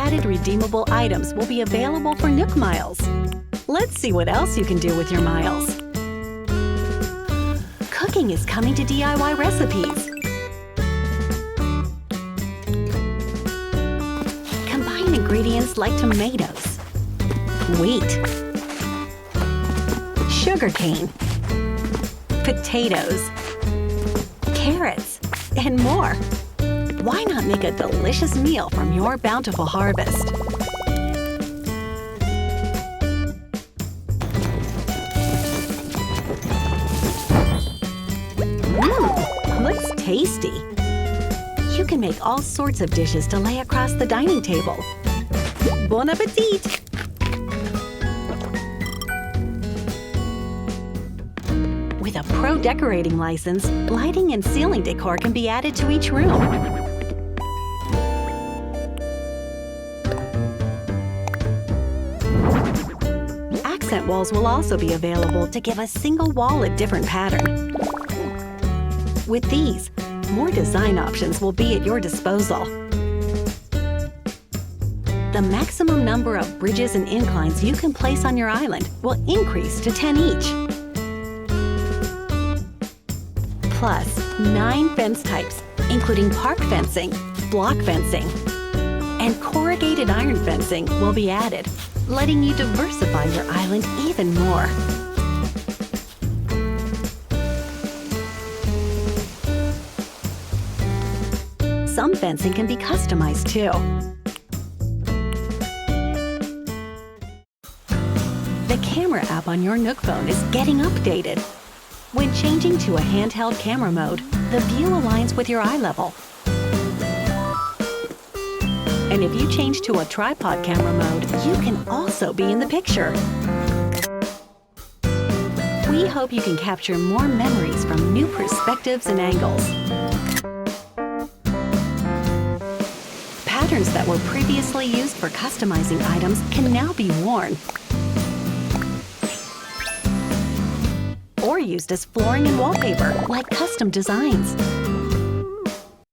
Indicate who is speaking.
Speaker 1: added redeemable items will be available for Nook Miles. Let's see what else you can do with your miles. Cooking is coming to DIY recipes. Combine ingredients like tomatoes, wheat, sugarcane, potatoes, carrots, and more. Why not make a delicious meal from your bountiful harvest? Looks tasty. You can make all sorts of dishes to lay across the dining table. Bon appetit! With a pro decorating license, lighting and ceiling decor can be added to each room. Accent walls will also be available to give a single wall a different pattern. With these, more design options will be at your disposal. The maximum number of bridges and inclines you can place on your island will increase to 10 each. Plus, 9 fence types, including park fencing, block fencing, and corrugated iron fencing will be added, letting you diversify your island even more. Some fencing can be customized too. The camera app on your Nook phone is getting updated. When changing to a handheld camera mode, the view aligns with your eye level. And if you change to a tripod camera mode, you can also be in the picture. We hope you can capture more memories from new perspectives and angles. Patterns that were previously used for customizing items can now be worn or used as flooring and wallpaper, like custom designs.